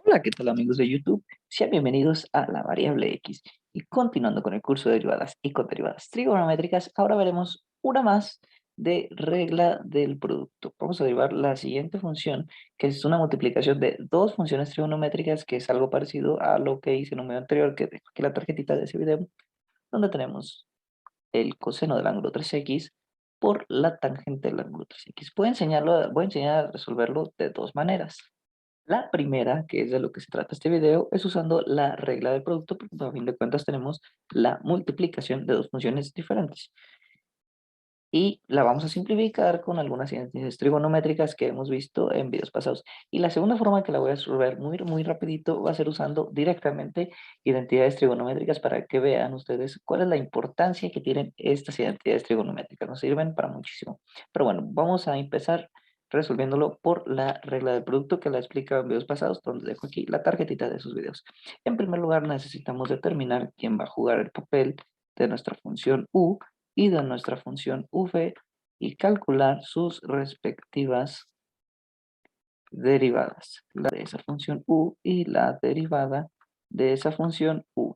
Hola, ¿qué tal amigos de YouTube? Sean bienvenidos a la variable X. Y continuando con el curso de derivadas y con derivadas trigonométricas, ahora veremos una más de regla del producto. Vamos a derivar la siguiente función, que es una multiplicación de dos funciones trigonométricas, que es algo parecido a lo que hice en un video anterior, que dejo aquí la tarjetita de ese video, donde tenemos el coseno del ángulo 3x por la tangente del ángulo 3x. Voy a enseñar a resolverlo de dos maneras. La primera, que es de lo que se trata este video, es usando la regla del producto, porque a fin de cuentas tenemos la multiplicación de dos funciones diferentes. Y la vamos a simplificar con algunas identidades trigonométricas que hemos visto en videos pasados. Y la segunda forma que la voy a resolver muy rapidito va a ser usando directamente identidades trigonométricas para que vean ustedes cuál es la importancia que tienen estas identidades trigonométricas. Nos sirven para muchísimo. Pero bueno, vamos a empezar resolviéndolo por la regla del producto que la he explicado en videos pasados, donde dejo aquí la tarjetita de esos videos. En primer lugar, necesitamos determinar quién va a jugar el papel de nuestra función u y de nuestra función v y calcular sus respectivas derivadas, la de esa función u y la derivada de esa función v.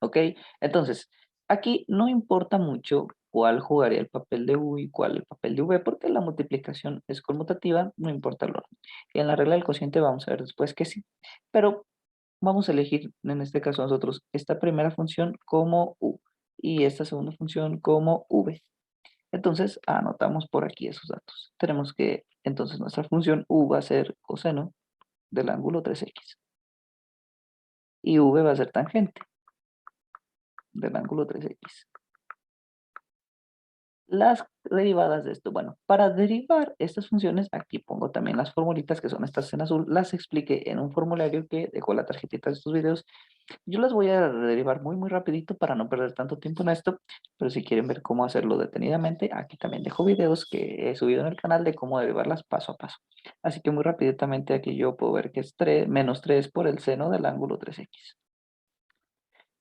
¿Ok? Entonces, aquí no importa mucho cuál jugaría el papel de u y cuál el papel de v, porque la multiplicación es conmutativa, no importa el orden. Y en la regla del cociente vamos a ver después que sí. Pero vamos a elegir, en este caso nosotros, esta primera función como u y esta segunda función como v. Entonces, anotamos por aquí esos datos. Tenemos que, entonces, nuestra función u va a ser coseno del ángulo 3x y v va a ser tangente del ángulo 3x. Las derivadas de esto, bueno, para derivar estas funciones, aquí pongo también las formulitas que son estas en azul, las expliqué en un formulario que dejó la tarjetita de estos videos. Yo las voy a derivar muy rapidito para no perder tanto tiempo en esto, pero si quieren ver cómo hacerlo detenidamente, aquí también dejo videos que he subido en el canal de cómo derivarlas paso a paso. Así que muy rápidamente aquí yo puedo ver que es menos 3 por el seno del ángulo 3x.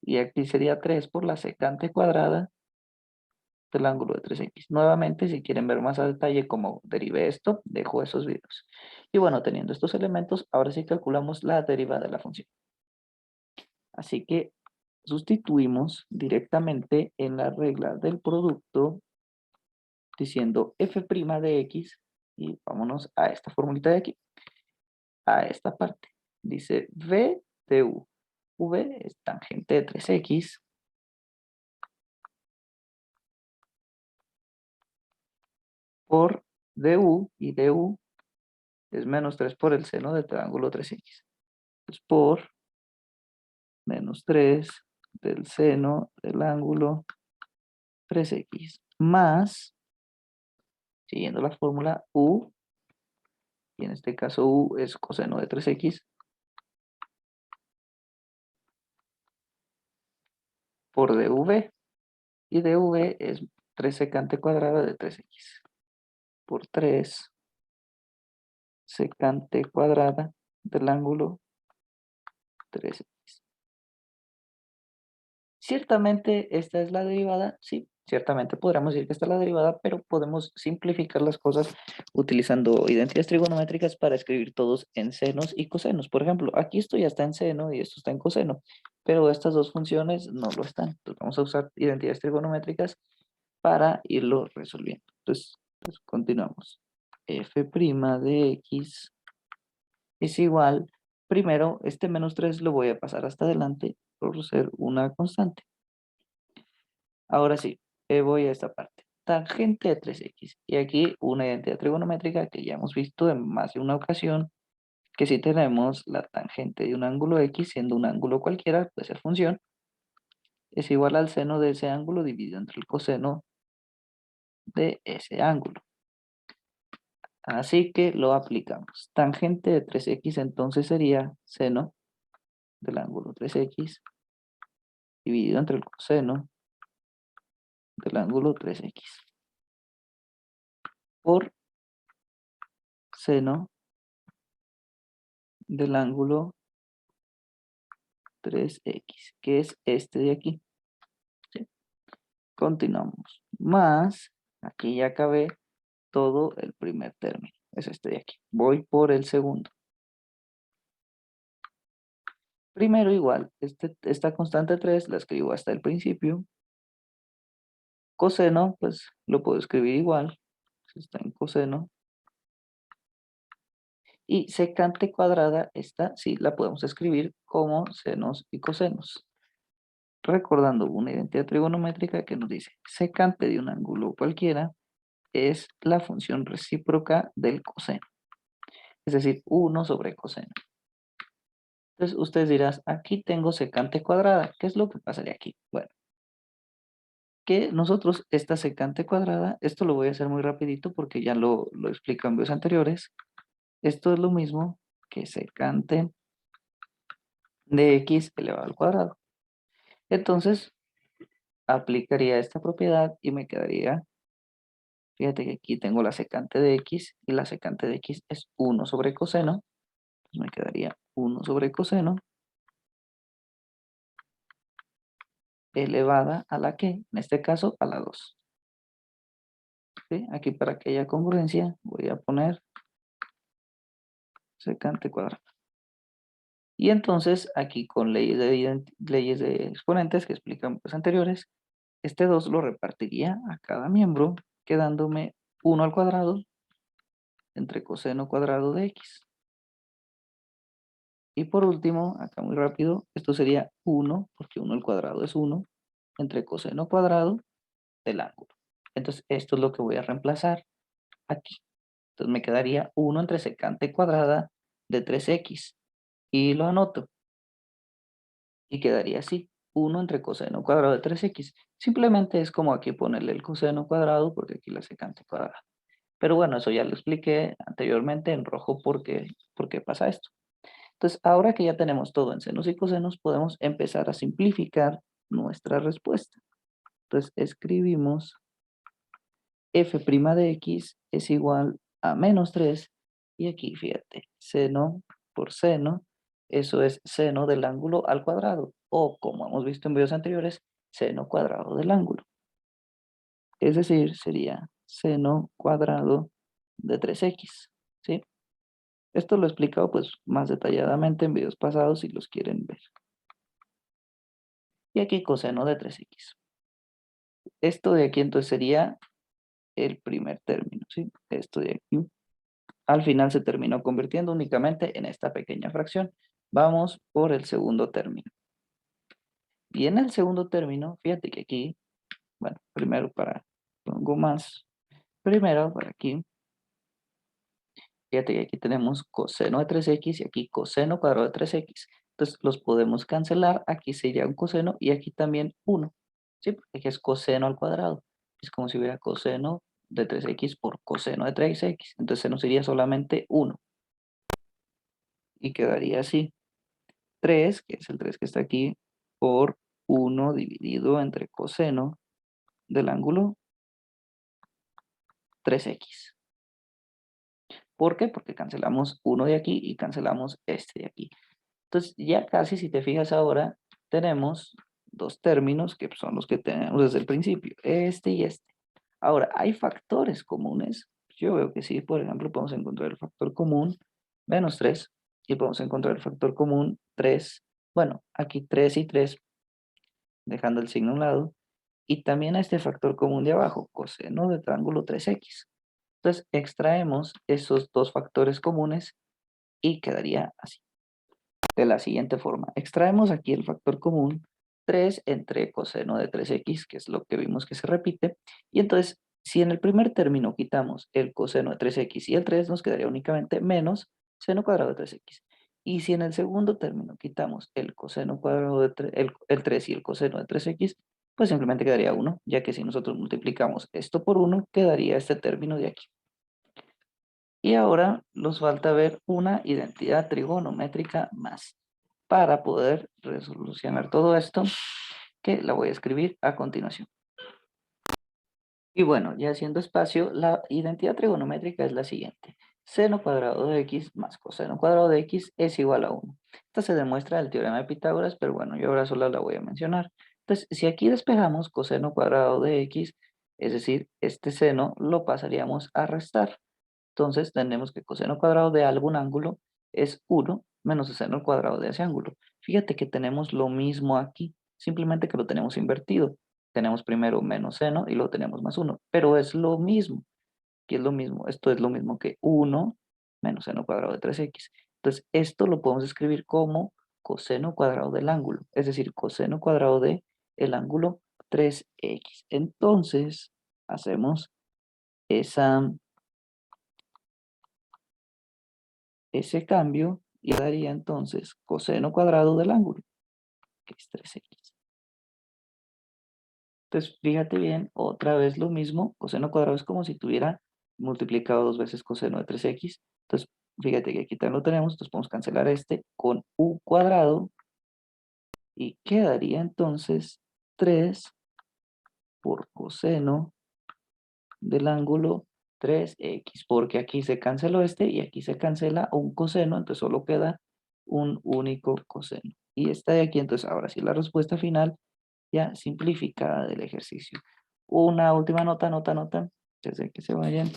Y aquí sería 3 por la secante cuadrada del ángulo de 3x. Nuevamente, si quieren ver más a detalle cómo derivé esto, dejo esos videos. Y bueno, teniendo estos elementos, ahora sí calculamos la derivada de la función. Así que sustituimos directamente en la regla del producto diciendo f' de x y vámonos a esta formulita de aquí, a esta parte. Dice v de u. V es tangente de 3x por du y du es menos 3 por el seno del triángulo 3x. Es por menos 3 del seno del ángulo 3x más, siguiendo la fórmula u, y en este caso u es coseno de 3x, por dv, y dv es 3 secante cuadrada de 3x, por 3 secante cuadrada del ángulo 3x. Ciertamente esta es la derivada, sí, ciertamente podríamos decir que esta es la derivada, pero podemos simplificar las cosas utilizando identidades trigonométricas para escribir todos en senos y cosenos. Por ejemplo, aquí esto ya está en seno y esto está en coseno, pero estas dos funciones no lo están. Entonces vamos a usar identidades trigonométricas para irlo resolviendo. Entonces, pues continuamos. F' de x es igual, primero, este menos 3 lo voy a pasar hasta adelante por ser una constante. Ahora sí, voy a esta parte. Tangente de 3x. Y aquí una identidad trigonométrica que ya hemos visto en más de una ocasión, que si tenemos la tangente de un ángulo x, siendo un ángulo cualquiera, puede ser función, es igual al seno de ese ángulo dividido entre el coseno de ese ángulo. Así que lo aplicamos. Tangente de 3x entonces sería seno del ángulo 3x dividido entre el coseno del ángulo 3x por seno del ángulo 3x, que es este de aquí. ¿Sí? Continuamos. Más, aquí ya acabé todo el primer término. Es este de aquí. Voy por el segundo. Primero igual, esta constante 3 la escribo hasta el principio. Coseno, pues lo puedo escribir igual, si está en coseno. Y secante cuadrada, esta sí la podemos escribir como senos y cosenos. Recordando una identidad trigonométrica que nos dice secante de un ángulo cualquiera es la función recíproca del coseno, es decir, 1 sobre coseno. Entonces ustedes dirán, aquí tengo secante cuadrada, ¿qué es lo que pasaría aquí? Bueno, que nosotros esta secante cuadrada, esto lo voy a hacer muy rapidito porque ya lo explico en videos anteriores, esto es lo mismo que secante de x elevado al cuadrado. Entonces, aplicaría esta propiedad y me quedaría, fíjate que aquí tengo la secante de x y la secante de x es 1 sobre coseno, pues me quedaría 1 sobre coseno elevada a la que, en este caso, a la 2. ¿Sí? Aquí para que haya congruencia voy a poner secante cuadrada. Y entonces aquí con leyes de exponentes que explican pues anteriores, este 2 lo repartiría a cada miembro, quedándome 1 al cuadrado entre coseno cuadrado de x. Y por último, acá muy rápido, esto sería 1, porque 1 al cuadrado es 1, entre coseno cuadrado del ángulo. Entonces esto es lo que voy a reemplazar aquí. Entonces me quedaría 1 entre secante cuadrada de 3x. Y lo anoto. Y quedaría así. 1 entre coseno cuadrado de 3x. Simplemente es como aquí ponerle el coseno cuadrado porque aquí la secante cuadrada. Pero bueno, eso ya lo expliqué anteriormente en rojo porque pasa esto. Entonces, ahora que ya tenemos todo en senos y cosenos, podemos empezar a simplificar nuestra respuesta. Entonces, escribimos f' de x es igual a menos 3. Y aquí, fíjate, seno por seno, eso es seno del ángulo al cuadrado. O, como hemos visto en videos anteriores, seno cuadrado del ángulo. Es decir, sería seno cuadrado de 3x, ¿sí? Esto lo he explicado pues más detalladamente en videos pasados si los quieren ver. Y aquí coseno de 3x. Esto de aquí entonces sería el primer término, ¿sí? Esto de aquí al final se terminó convirtiendo únicamente en esta pequeña fracción. Vamos por el segundo término. Y en el segundo término, fíjate que aquí, bueno, primero pongo más, primero para aquí, fíjate que aquí tenemos coseno de 3x y aquí coseno cuadrado de 3x. Entonces los podemos cancelar, aquí sería un coseno y aquí también 1. ¿Sí? Porque aquí es coseno al cuadrado. Es como si hubiera coseno de 3x por coseno de 3x. Entonces nos sería solamente 1. Y quedaría así. 3, que es el 3 que está aquí, por 1 dividido entre coseno del ángulo 3x. ¿Por qué? Porque cancelamos 1 de aquí y cancelamos este de aquí. Entonces, ya casi, si te fijas ahora, tenemos dos términos que son los que tenemos desde el principio, este y este. Ahora, ¿hay factores comunes? Yo veo que sí, por ejemplo, podemos encontrar el factor común menos 3 y podemos encontrar el factor común 3. Bueno, aquí 3 y 3, dejando el signo a un lado. Y también a este factor común de abajo, coseno de triángulo 3x. Entonces, extraemos esos dos factores comunes y quedaría así de la siguiente forma. Extraemos aquí el factor común 3 entre coseno de 3x, que es lo que vimos que se repite. Y entonces, si en el primer término quitamos el coseno de 3x y el 3, nos quedaría únicamente menos seno cuadrado de 3x. Y si en el segundo término quitamos el coseno cuadrado de el 3 y el coseno de 3x, pues simplemente quedaría 1, ya que si nosotros multiplicamos esto por 1, quedaría este término de aquí. Y ahora nos falta ver una identidad trigonométrica más para poder resolucionar todo esto, que la voy a escribir a continuación. Y bueno, ya haciendo espacio, la identidad trigonométrica es la siguiente. Seno cuadrado de x más coseno cuadrado de x es igual a 1. Esta se demuestra el teorema de Pitágoras, pero bueno, yo ahora solo la voy a mencionar. Entonces, si aquí despejamos coseno cuadrado de x, es decir, este seno lo pasaríamos a restar. Entonces tenemos que coseno cuadrado de algún ángulo es 1 menos el seno al cuadrado de ese ángulo. Fíjate que tenemos lo mismo aquí, simplemente que lo tenemos invertido. Tenemos primero menos seno y luego tenemos más 1, pero es lo mismo. Aquí es lo mismo, esto es lo mismo que 1 menos seno cuadrado de 3x. Entonces, esto lo podemos escribir como coseno cuadrado del ángulo, es decir, coseno cuadrado de el ángulo 3x. Entonces, hacemos ese cambio y daría entonces coseno cuadrado del ángulo, que es 3x. Entonces, fíjate bien, otra vez lo mismo, coseno cuadrado es como si tuviera multiplicado 2 veces coseno de 3x. Entonces, fíjate que aquí también lo tenemos, entonces podemos cancelar este con u cuadrado y quedaría entonces 3 por coseno del ángulo 3x, porque aquí se canceló este y aquí se cancela un coseno, entonces solo queda un único coseno. Y esta de aquí, entonces ahora sí la respuesta final ya simplificada del ejercicio. Una última nota, antes de que se vayan.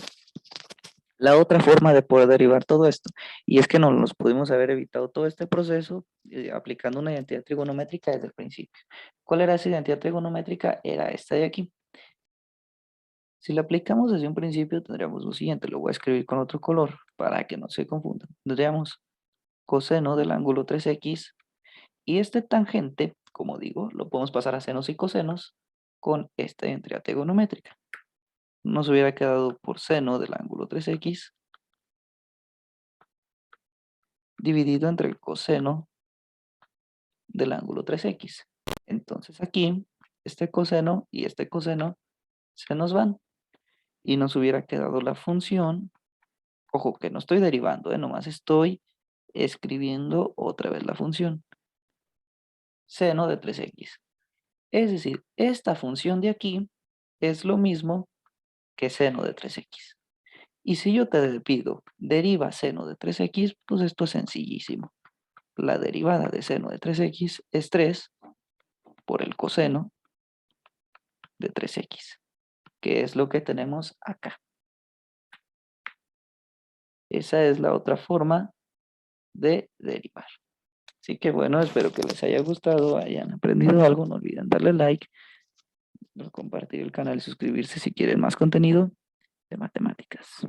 La otra forma de poder derivar todo esto, y es que nos pudimos haber evitado todo este proceso aplicando una identidad trigonométrica desde el principio. ¿Cuál era esa identidad trigonométrica? Era esta de aquí. Si la aplicamos desde un principio, tendríamos lo siguiente, lo voy a escribir con otro color para que no se confundan. Tendríamos coseno del ángulo 3x y este tangente, como digo, lo podemos pasar a senos y cosenos con esta identidad trigonométrica. Nos hubiera quedado por seno del ángulo 3x dividido entre el coseno del ángulo 3x. Entonces aquí, este coseno y este coseno se nos van y nos hubiera quedado la función. Ojo, que no estoy derivando, nomás estoy escribiendo otra vez la función. Seno de 3x. Es decir, esta función de aquí es lo mismo que seno de 3x. Y si yo te pido deriva seno de 3x, pues esto es sencillísimo. La derivada de seno de 3x es 3 por el coseno de 3x, que es lo que tenemos acá. Esa es la otra forma de derivar. Así que bueno, espero que les haya gustado, hayan aprendido algo. No olviden darle like, compartir el canal y suscribirse si quieren más contenido de matemáticas.